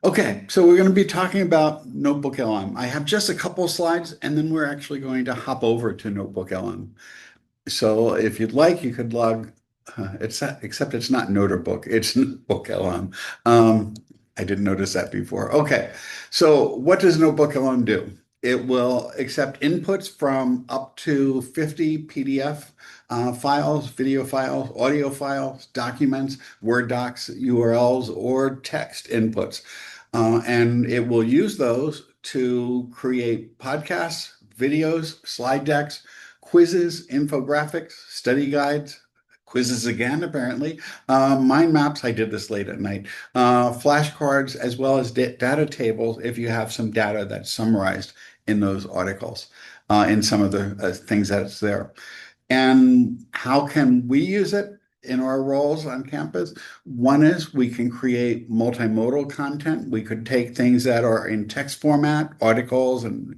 Okay, so we're going to be talking about NotebookLM. I have just a couple of slides, and then we're actually going to hop over to NotebookLM. So if you'd like, you could log, except it's not Notebook, it's NotebookLM. Um, I didn't notice that before. Okay, so what does NotebookLM do? It will accept inputs from up to 50 PDF files, video files, audio files, documents, Word docs, URLs, or text inputs. And it will use those to create podcasts, videos, slide decks, quizzes, infographics, study guides, quizzes again, apparently, mind maps. I did this late at night, flashcards, as well as data tables if you have some data that's summarized in those articles, in some of the things that's there. And how can we use it in our roles on campus? One is we can create multimodal content. We could take things that are in text format, articles and,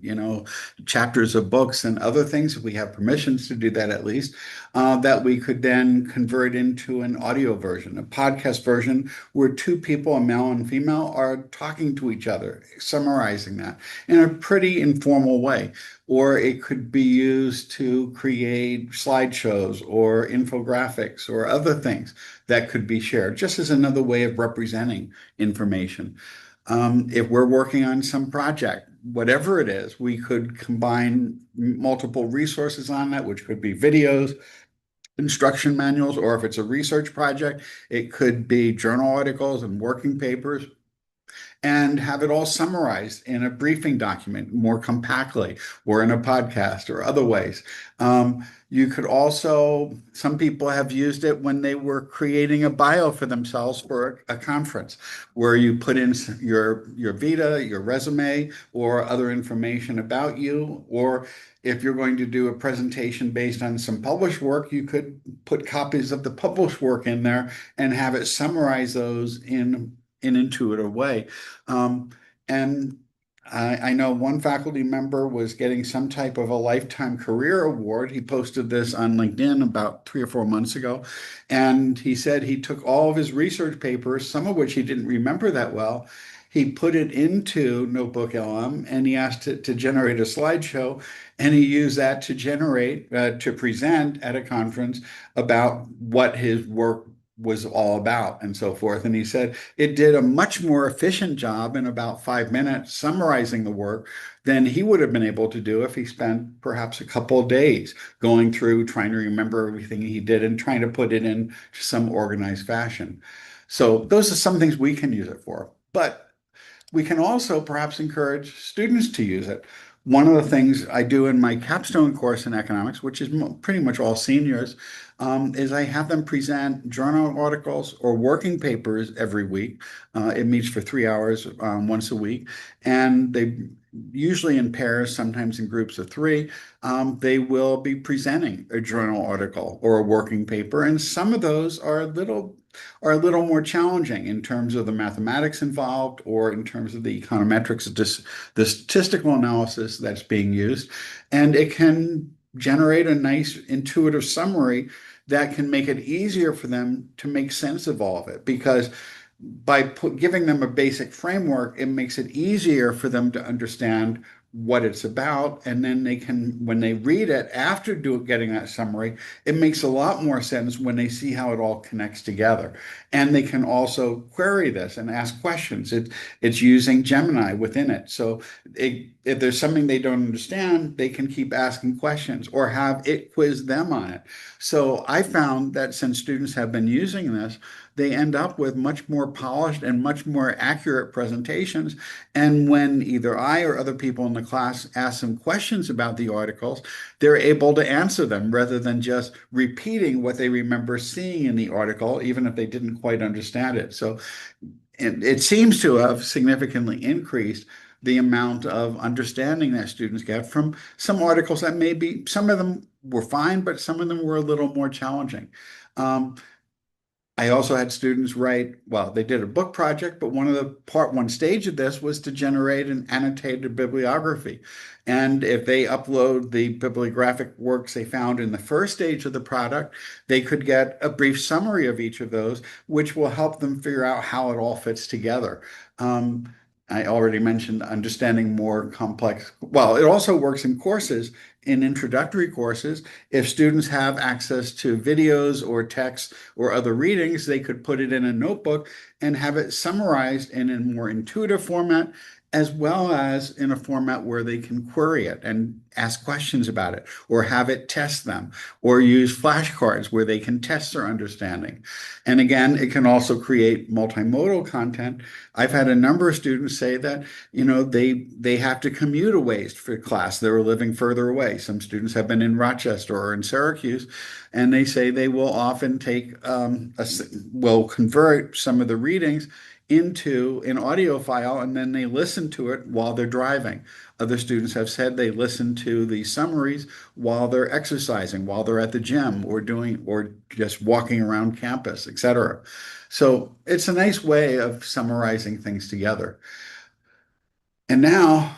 chapters of books and other things, if we have permissions to do that at least, that we could then convert into an audio version, a podcast version where two people, a male and female, are talking to each other, summarizing that in a pretty informal way. Or it could be used to create slideshows or infographics or other things that could be shared, just as another way of representing information. If we're working on some project, whatever it is, we could combine multiple resources on that, which could be videos, instruction manuals, or if it's a research project, it could be journal articles and working papers, and have it all summarized in a briefing document more compactly, or in a podcast or other ways. You could also, some people have used it when they were creating a bio for themselves for a conference, where you put in your vita, your resume, or other information about you. Or if you're going to do a presentation based on some published work, you could put copies of the published work in there and have it summarize those in an intuitive way. Um, and I know one faculty member was getting some type of a lifetime career award. He posted this on LinkedIn about 3 or 4 months ago. And he said he took all of his research papers, some of which he didn't remember that well. He put it into NotebookLM and he asked it to generate a slideshow. And he used that to generate, to present at a conference about what his work was all about and so forth. And he said it did a much more efficient job in about 5 minutes summarizing the work than he would have been able to do if he spent perhaps a couple of days going through trying to remember everything he did and trying to put it in some organized fashion. So those are some things we can use it for. But we can also perhaps encourage students to use it. One of the things I do in my capstone course in economics, which is pretty much all seniors, is I have them present journal articles or working papers every week. It meets for 3 hours once a week, and they usually in pairs, sometimes in groups of three. They will be presenting a journal article or a working paper, and some of those are a little more challenging in terms of the mathematics involved or in terms of the econometrics, the statistical analysis that's being used. And it can generate a nice intuitive summary that can make it easier for them to make sense of all of it. Because by giving them a basic framework, it makes it easier for them to understand what it's about. And then they can, when they read it after getting that summary, it makes a lot more sense when they see how it all connects together. And they can also query this and ask questions. It's using Gemini within it. So if there's something they don't understand, they can keep asking questions or have it quiz them on it. So I found that since students have been using this, they end up with much more polished and much more accurate presentations. And when either I or other people in the class ask them questions about the articles, they're able to answer them rather than just repeating what they remember seeing in the article, even if they didn't quite understand it. So it seems to have significantly increased the amount of understanding that students get from some articles that maybe some of them were fine, but some of them were a little more challenging. Um, I also had students write, well, they did a book project, but part one stage of this was to generate an annotated bibliography. And if they upload the bibliographic works they found in the first stage of the product, they could get a brief summary of each of those, which will help them figure out how it all fits together. Um, I already mentioned understanding more complex. Well, it also works in courses, in introductory courses. If students have access to videos or text or other readings, they could put it in a notebook and have it summarized in a more intuitive format, as well as in a format where they can query it and ask questions about it, or have it test them, or use flashcards where they can test their understanding. And again, it can also create multimodal content. I've had a number of students say that, they have to commute a ways for class. They were living further away. Some students have been in Rochester or in Syracuse, and they say they will often will convert some of the readings into an audio file, and then they listen to it while they're driving. Other students have said they listen to the summaries while they're exercising, while they're at the gym or just walking around campus, etc. So it's a nice way of summarizing things together. And now,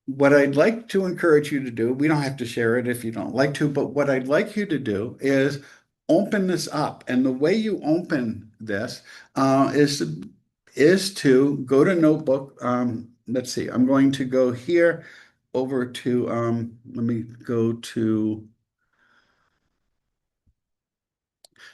what I'd like to encourage you to do, we don't have to share it if you don't like to, but what I'd like you to do is open this up. And the way you open this is to go to Notebook. Let's see, I'm going to go here over to, let me go to,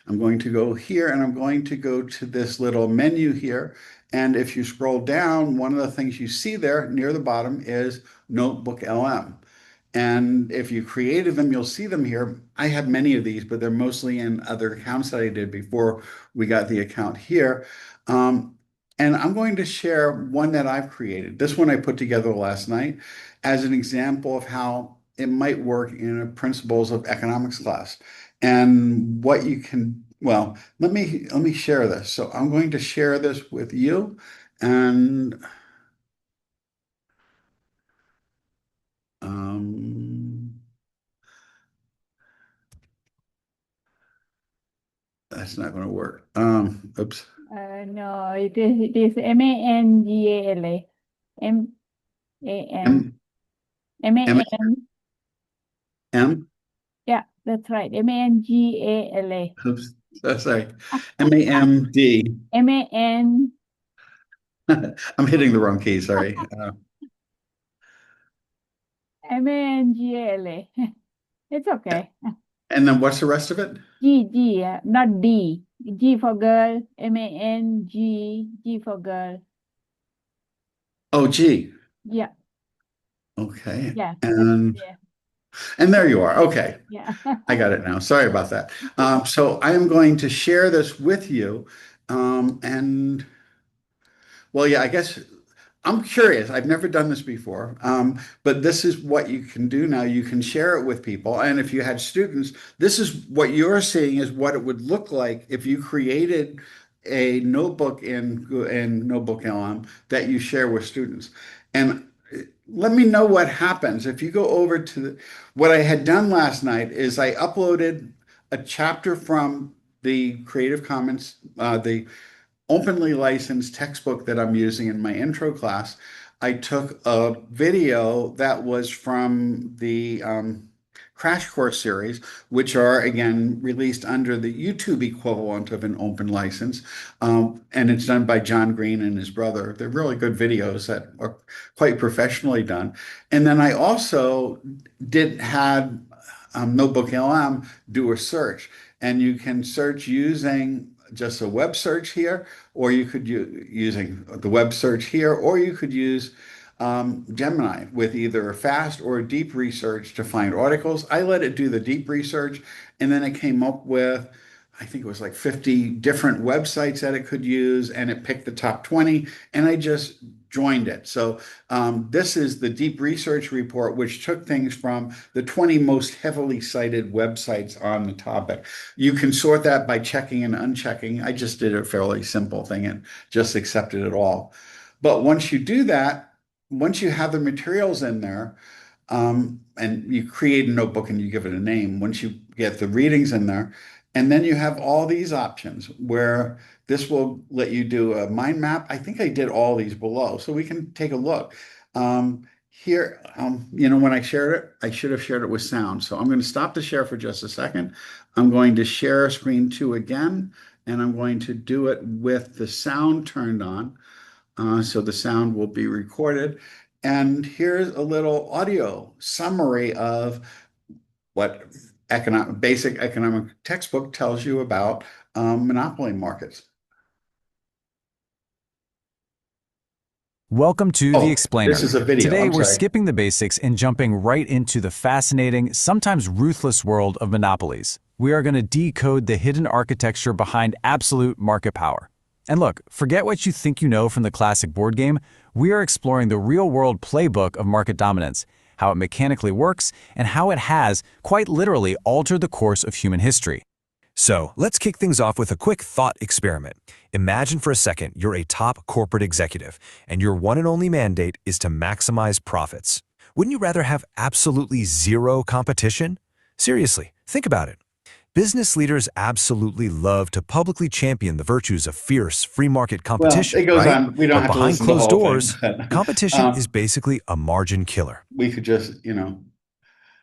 I'm going to go here and I'm going to go to this little menu here. And if you scroll down, one of the things you see there near the bottom is NotebookLM. And if you created them, you'll see them here. I have many of these, but they're mostly in other accounts that I did before we got the account here. Um, and I'm going to share one that I've created. This one I put together last night as an example of how it might work in a principles of economics class and what you can, well, let me share this. So I'm going to share this with you, and um, that's not going to work. Oops. No, it is Mangala. M-A-N. M M M-A-N. M. Yeah, that's right. Mangala. Oops. Sorry. MAMD. M-A-N. I'm hitting the wrong key. Sorry. Mangala. It's okay. And then what's the rest of it? G, not D. G for girl. M-A-N-G. G for girl. Oh, G. Yeah, Okay. yeah, that's And yeah. and there you are. Okay. Yeah. I got it now. Sorry about that. So I am going to share this with you. And well, yeah, I guess I'm curious. I've never done this before, but this is what you can do now. You can share it with people. And if you had students, this is what you're seeing is what it would look like if you created a notebook in NotebookLM that you share with students. And let me know what happens. If you go over to what I had done last night is I uploaded a chapter from the Creative Commons, the openly licensed textbook that I'm using in my intro class. I took a video that was from the Crash Course series, which are again released under the YouTube equivalent of an open license. And it's done by John Green and his brother. They're really good videos that are quite professionally done. And then I also had NotebookLM do a search, and you can search using just a web search here, or you could using the web search here, or you could use Gemini with either a fast or a deep research to find articles. I let it do the deep research, and then it came up with, I think it was like 50 different websites that it could use, and it picked the top 20, and I just joined it. So this is the deep research report, which took things from the 20 most heavily cited websites on the topic. You can sort that by checking and unchecking. I just did a fairly simple thing and just accepted it all. But once you do that, once you have the materials in there, and you create a notebook and you give it a name, once you get the readings in there, And then you have all these options where this will let you do a mind map. I think I did all these below, so we can take a look. Here, when I shared it, I should have shared it with sound. So I'm going to stop the share for just a second. I'm going to share screen two again, and I'm going to do it with the sound turned on. So the sound will be recorded. And here's a little audio summary of what basic economic textbook tells you about monopoly markets. Welcome to The Oh, this Explainer. is a video. Today, I'm we're sorry. skipping the basics and jumping right into the fascinating, sometimes ruthless world of monopolies. We are going to decode the hidden architecture behind absolute market power. And look, forget what you think you know from the classic board game. We are exploring the real-world playbook of market dominance, how it mechanically works, and how it has, quite literally, altered the course of human history. So, let's kick things off with a quick thought experiment. Imagine for a second you're a top corporate executive, and your one and only mandate is to maximize profits. Wouldn't you rather have absolutely zero competition? Seriously, think about it. Business leaders absolutely love to publicly champion the virtues of fierce, free market Well, competition, it goes right? on. We don't But have to behind listen to the closed whole thing, doors, but competition is basically a margin killer. we could just, It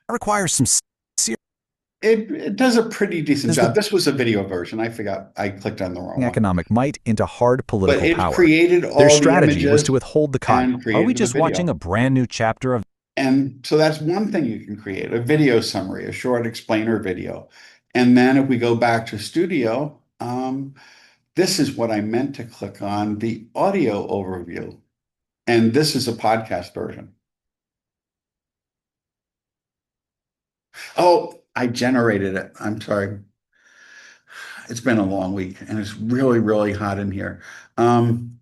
requires some serious it does a pretty decent job. This was a video version. I forgot. I clicked on the wrong one. Economic might into hard But political it power. created Their all the strategy was images to withhold the cut. and Are we created the just watching video. a brand new chapter of And so that's one thing you can create, a video summary, a short explainer video. And then if we go back to Studio, this is what I meant to click on, the audio overview. And this is a podcast version. Oh, I generated it. I'm sorry. It's been a long week and it's really, really hot in here. And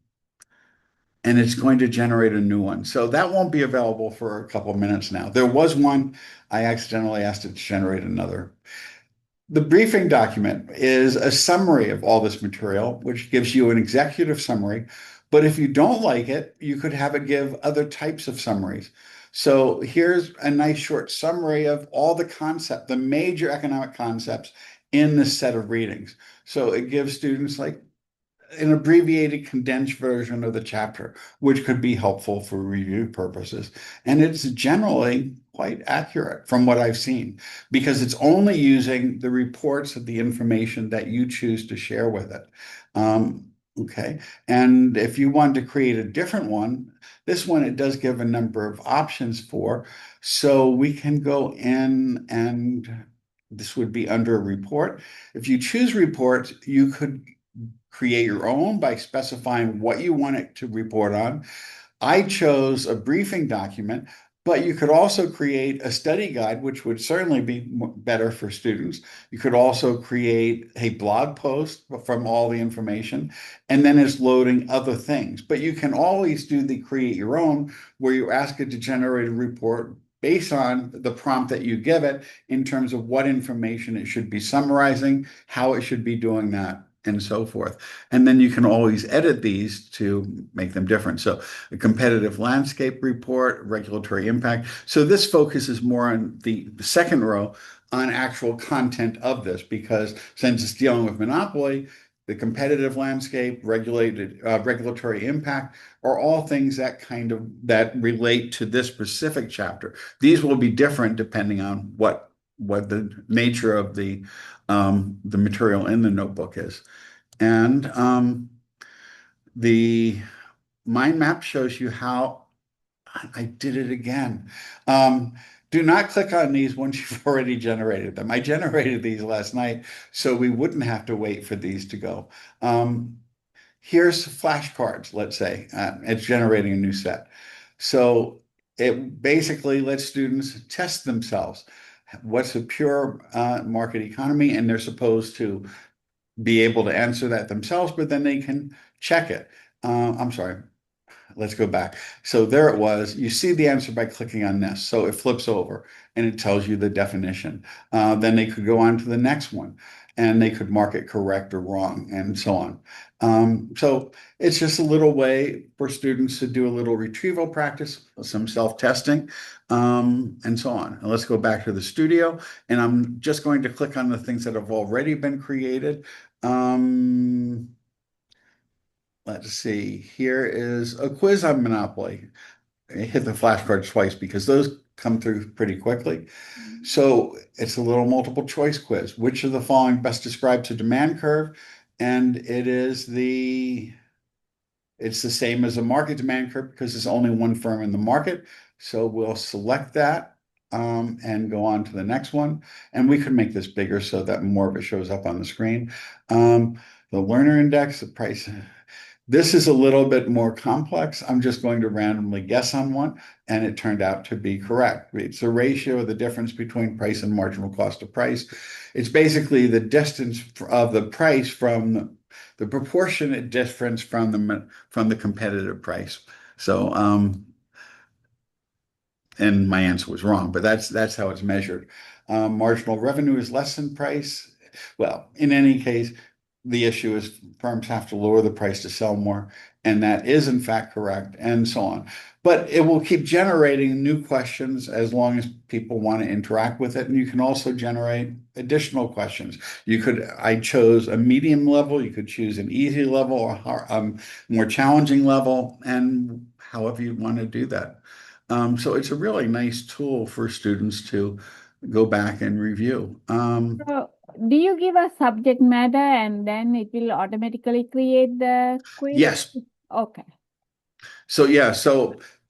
it's going to generate a new one. So that won't be available for a couple of minutes now. There was one, I accidentally asked it to generate another. The briefing document is a summary of all this material, which gives you an executive summary. But if you don't like it, you could have it give other types of summaries. So here's a nice short summary of all the major economic concepts in this set of readings. So it gives students like an abbreviated, condensed version of the chapter, which could be helpful for review purposes. And it's generally quite accurate from what I've seen, because it's only using the reports of the information that you choose to share with it. Okay. And if you want to create a different one, this one, it does give a number of options for. So we can go in and this would be under a report. If you choose reports, you could create your own by specifying what you want it to report on. I chose a briefing document, but you could also create a study guide, which would certainly be better for students. You could also create a blog post from all the information, and then it's loading other things. But you can always do the create your own, where you ask it to generate a report based on the prompt that you give it in terms of what information it should be summarizing, how it should be doing that, and so forth. And then you can always edit these to make them different. So a competitive landscape report, regulatory impact. So this focuses more on the second row on actual content of this, because since it's dealing with monopoly, the competitive landscape, regulatory impact are all things that relate to this specific chapter. These will be different depending on what the nature of the material in the notebook is. And the mind map shows you how I did it again. Do not click on these once you've already generated them. I generated these last night, so we wouldn't have to wait for these to go. Here's flashcards, let's say. It's generating a new set. So it basically lets students test themselves. What's a pure market economy? And they're supposed to be able to answer that themselves, but then they can check it. I'm sorry, let's go back. So there it was. You see the answer by clicking on this. So it flips over and it tells you the definition. Then they could go on to the next one. and they could mark it correct or wrong and so on. So it's just a little way for students to do a little retrieval practice, some self-testing, and so on. And let's go back to the studio, and I'm just going to click on the things that have already been created. Let's see, here is a quiz on Monopoly. I hit the flashcards twice because those come through pretty quickly. So it's a little multiple choice quiz. Which of the following best describes a demand curve? And it's the same as a market demand curve because there's only one firm in the market. So we'll select that and go on to the next one. And we could make this bigger so that more of it shows up on the screen. The learner index, the price. This is a little bit more complex. I'm just going to randomly guess on one, and it turned out to be correct. It's the ratio of the difference between price and marginal cost of price. It's basically the distance of the price from the proportionate difference from the competitive price. So, and my answer was wrong, but that's how it's measured. Marginal revenue is less than price. Well, in any case, the issue is firms have to lower the price to sell more, and that is in fact correct, and so on. But it will keep generating new questions as long as people want to interact with it, and you can also generate additional questions. I chose a medium level, you could choose an easy level or more challenging level, and however you want to do that. So it's a really nice tool for students to go back and review. So, do you give a subject matter and then it will automatically create the quiz? Yes. Okay. So yeah,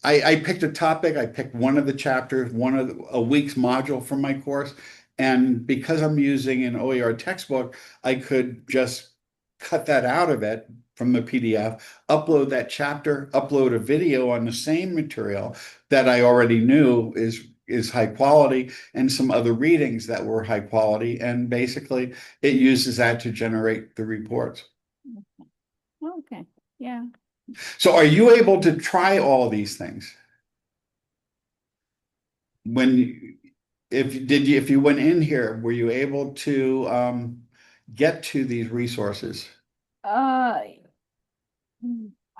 I picked a topic, I picked one of the chapters, a week's module from my course, and because I'm using an OER textbook, I could just cut that out of it from the PDF, upload that chapter, upload a video on the same material that I already knew is high quality, and some other readings that were high quality, and basically it uses that to generate the reports. Okay. Yeah. So are you able to try all these things? If you went in here, were you able to get to these resources? Uh,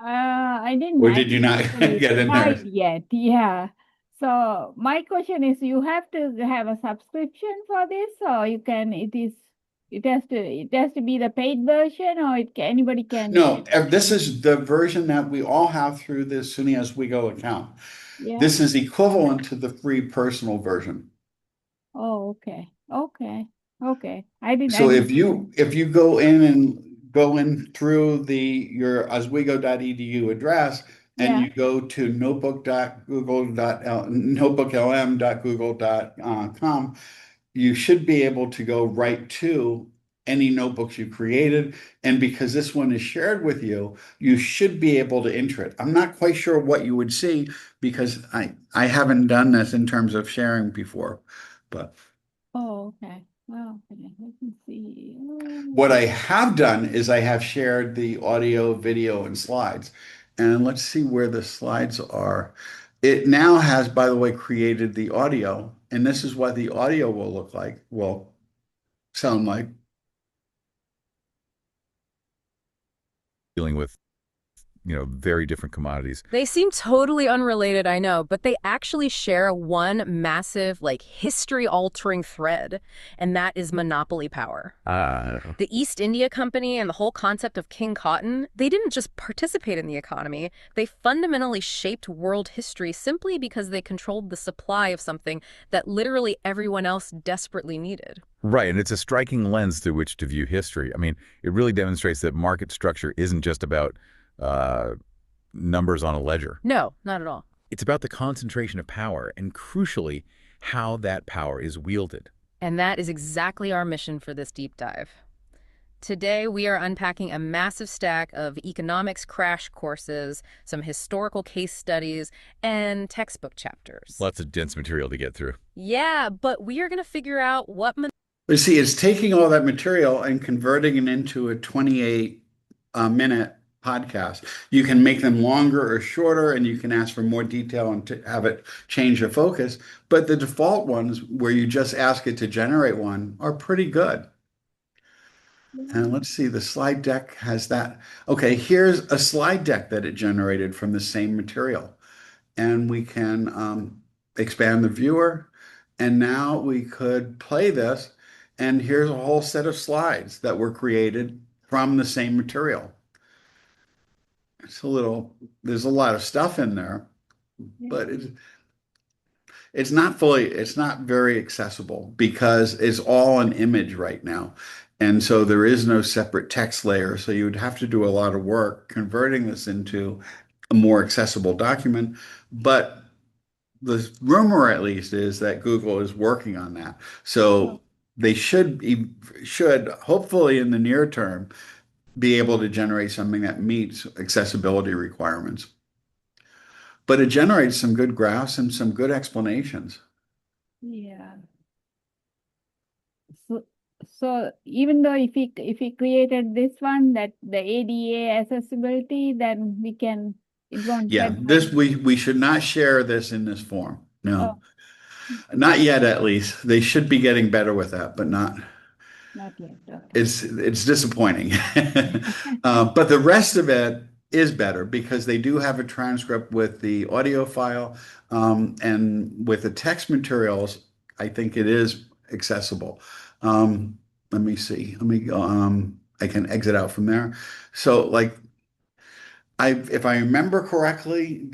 I didn't Or did you not actually get in try there? it yet. Yeah. So my question is, you have to have a subscription for this, or it has to be the paid version, or anybody can. No, this is the version that we all have through the SUNY As We Go account. Yeah. This is equivalent to the free personal version. Oh, okay. Okay. Okay. I didn't. So if you go in through your oswego.edu address and Yeah. you go to notebooklm.google.com, you should be able to go right to any notebooks you created. And because this one is shared with you, you should be able to enter it. I'm not quite sure what you would see because I haven't done this in terms of sharing before, but. Oh, okay. Well, okay. Let me see. What I have done is I have shared the audio, video, and slides. And let's see where the slides are. It now has, by the way, created the audio, and this is what the audio will sound like. Dealing with, very different commodities. They seem totally unrelated, I know, but they actually share one massive, history-altering thread, and that is monopoly power. The East India Company and the whole concept of King Cotton, they didn't just participate in the economy, they fundamentally shaped world history simply because they controlled the supply of something that literally everyone else desperately needed. Right, and it's a striking lens through which to view history. I mean, it really demonstrates that market structure isn't just about numbers on a ledger. No, not at all. It's about the concentration of power and, crucially, how that power is wielded. And that is exactly our mission for this deep dive. Today, we are unpacking a massive stack of economics crash courses, some historical case studies, and textbook chapters. Lots of dense material to get through. Yeah, but we are going to figure out what... But see, it's taking all that material and converting it into a 28-minute podcast. You can make them longer or shorter, and you can ask for more detail and to have it change the focus. But the default ones, where you just ask it to generate one, are pretty good. And let's see, the slide deck has that. Okay, here's a slide deck that it generated from the same material. And we can expand the viewer. And now we could play this. And here's a whole set of slides that were created from the same material. There's a lot of stuff in there, but it's not very accessible because it's all an image right now. And so there is no separate text layer. So you would have to do a lot of work converting this into a more accessible document. But the rumor, at least, is that Google is working on that. So they should hopefully in the near term be able to generate something that meets accessibility requirements. But it generates some good graphs and some good explanations. Yeah. So even though if we created this one, that the ADA accessibility, then it won't Yeah, help. we should not share this in this form. No, Oh, not yet at least. They should be getting better with that, but not. not yet. Okay. It's disappointing. But the rest of it is better because they do have a transcript with the audio file, and with the text materials, I think it is accessible. Let me see. Let me go. I can exit out from there. So like if I remember correctly,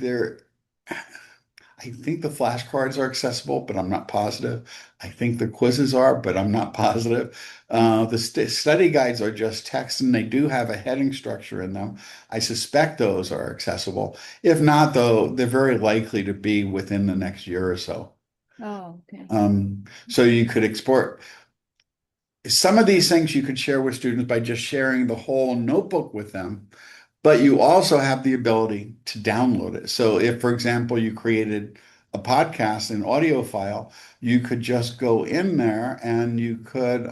I think the flashcards are accessible, but I'm not positive. I think the quizzes are, but I'm not positive. The study guides are just text, and they do have a heading structure in them. I suspect those are accessible. If not, though, they're very likely to be within the next year or so. Oh, okay. So you could export some of these things you could share with students by just sharing the whole notebook with them. But you also have the ability to download it. So if, for example, you created a podcast, an audio file, you could just go in there and you could,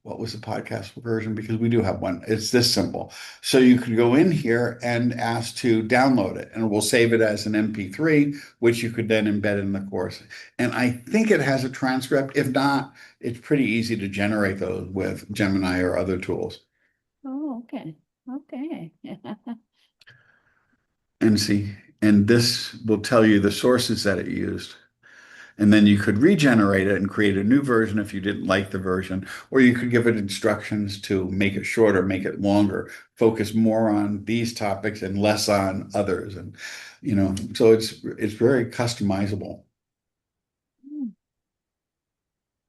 what was the podcast version? Because we do have one. It's this simple. So you could go in here and ask to download it, and we'll save it as an MP3, which you could then embed in the course. And I think it has a transcript. If not, it's pretty easy to generate those with Gemini or other tools. Oh, okay. Okay. And see, and this will tell you the sources that it used. And then you could regenerate it and create a new version if you didn't like the version, or you could give it instructions to make it shorter, make it longer, focus more on these topics and less on others. And, so it's very customizable.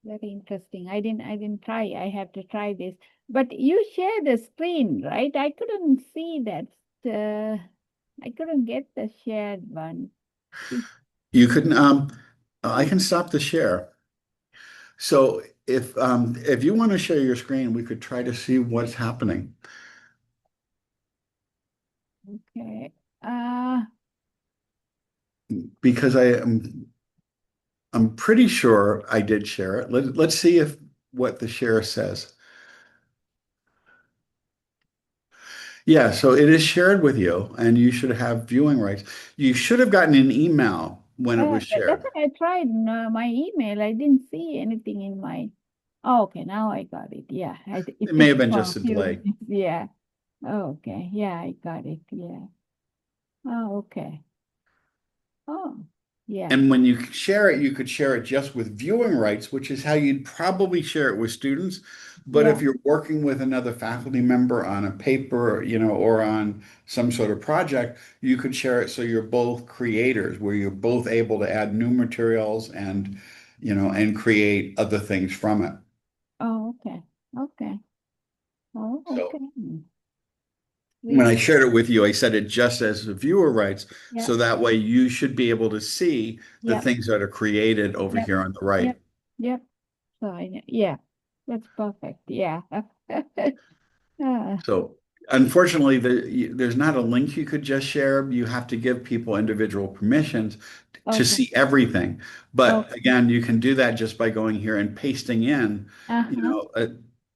Very interesting. I didn't try. I have to try this. But you share the screen, right? I couldn't see that. I couldn't get the shared one. You can, I can stop the share. So if you want to share your screen, we could try to see what's happening. Okay. Because I'm pretty sure I did share it. Let's see what the share says. Yeah, so it is shared with you, and you should have viewing rights. You should have gotten an email when it was shared. That's what I tried my email. I didn't see anything in my. Oh, okay, now I got it. Yeah, It may have been just a delay. Yeah. Oh, okay. Yeah, I got it. Yeah. Oh, okay. Oh, yeah. And when you share it, you could share it just with viewing rights, which is how you'd probably share it with students. But if Yeah. you're working with another faculty member on a paper, or on some sort of project, you could share it so you're both creators, where you're both able to add new materials and create other things from it. Oh, okay. Okay. Oh, So okay. when I shared it with you, I said it just as viewer rights, Yeah. so that way you should be able to see the Yeah. things that are created over Yep. here on the right. Yep. Yep. So yeah, that's perfect. Yeah. So unfortunately, there's not a link you could just share. You have to give people individual permissions to Okay. see everything. But Okay. again, you can do that just by going here and pasting in, Uh-huh.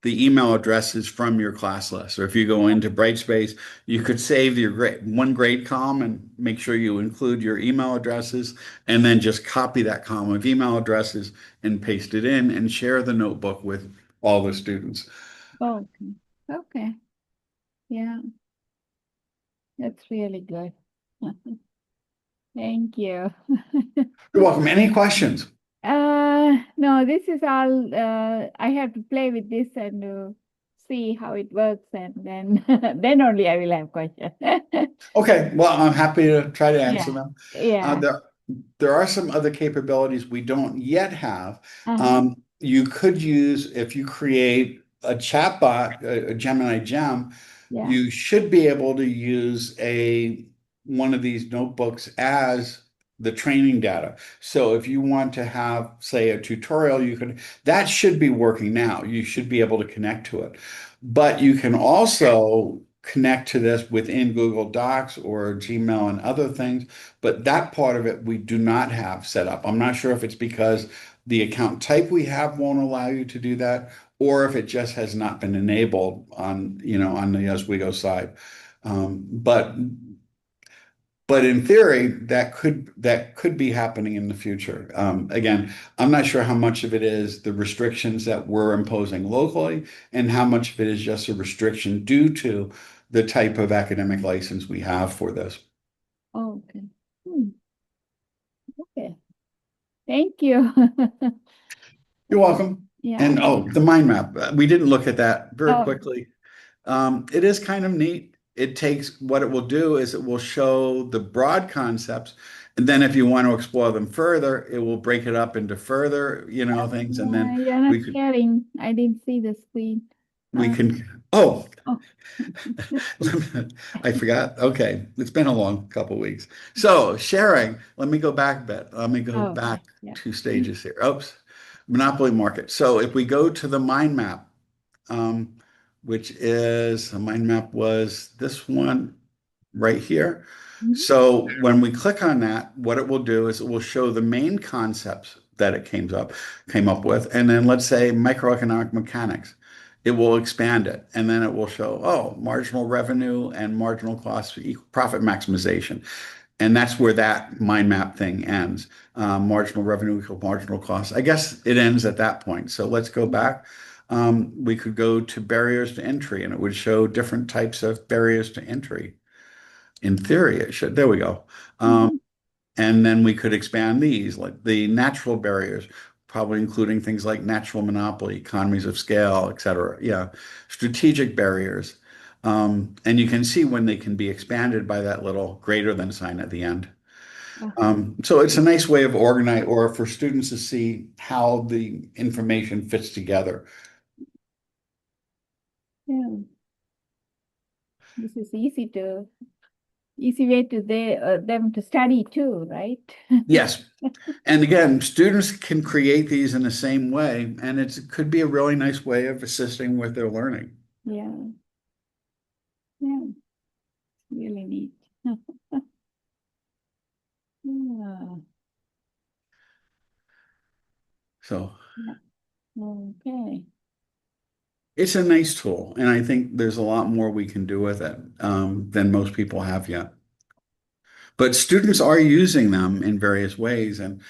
the email addresses from your class list. Or if you go into Brightspace, you could save your one grade column and make sure you include your email addresses, and then just copy that column of email addresses and paste it in and share the notebook with all the students. Okay. Okay. Yeah, that's really good. Thank you. You're welcome. Any questions? No, this is all, I have to play with this and see how it works, and then then only I will have questions. Okay, well, I'm happy to try to answer Yeah. them. Yeah. There are some other capabilities we don't yet have. Uh-huh. You could use, if you create a chatbot, a Gemini Gem, Yeah. you should be able to use one of these notebooks as the training data. So if you want to have, say, a tutorial, that should be working now. You should be able to connect to it. But you can also connect to this within Google Docs or Gmail and other things. But that part of it we do not have set up. I'm not sure if it's because the account type we have won't allow you to do that, or if it just has not been enabled on, on the Oswego side. But in theory, that could be happening in the future. Again, I'm not sure how much of it is the restrictions that we're imposing locally, and how much of it is just a restriction due to the type of academic license we have for this. Okay. Hmm. Okay. Thank you. You're welcome. Yeah. And the mind map. We didn't look at that very Oh, quickly. It is kind of neat. What it will do is it will show the broad concepts, and then if you want to explore them further, it will break it up into further, things, and then you're not we could sharing. I didn't see the screen. we Uh, can. Oh, oh. I forgot. Okay, it's been a long couple weeks. So sharing. Let me go back a bit. Let me go Oh, back okay. Yeah. 2 stages here. Oops. Monopoly market. So if we go to the mind map, um, which is a mind map was this one right here. Mhm. So when we click on that, what it will do is it will show the main concepts that it came up with, and then let's say microeconomic mechanics. It will expand it, and then it will show, marginal revenue and marginal cost equal profit maximization. And that's where that mind map thing ends. Marginal revenue equal marginal cost. I guess it ends at that point. So let's go back. We could go to barriers to entry, and it would show different types of barriers to entry. In theory, it should. There we go. Mhm. And then we could expand these, like the natural barriers, probably including things like natural monopoly, economies of scale, et cetera. Yeah, strategic barriers. And you can see when they can be expanded by that little greater than sign at the end. Uh-huh. So it's a nice way of organize or for students to see how the information fits together. Yeah. This is easy way to them to study too, right? Yes. And again, students can create these in the same way, and it could be a really nice way of assisting with their learning. Yeah. Yeah. Really neat. Yeah. So Yeah. Okay. it's a nice tool, and I think there's a lot more we can do with it than most people have yet. But students are using them in various ways, and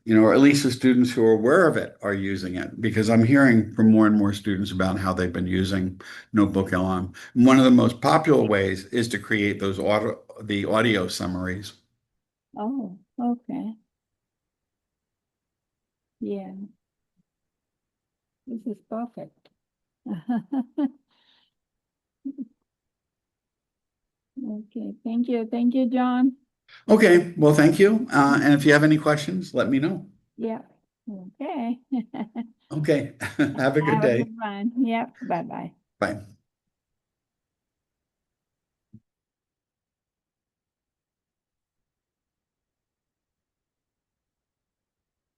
or at least the students who are aware of it are using it, because I'm hearing from more and more students about how they've been using NotebookLM. One of the most popular ways is to create the audio summaries. Oh, okay. Yeah, this is perfect. Okay, thank you. Thank you, John. Okay, well, thank you. And if you have any questions, let me know. Yeah. Okay. Okay, have a good Have a day. good one. Yep. Bye-bye. Bye.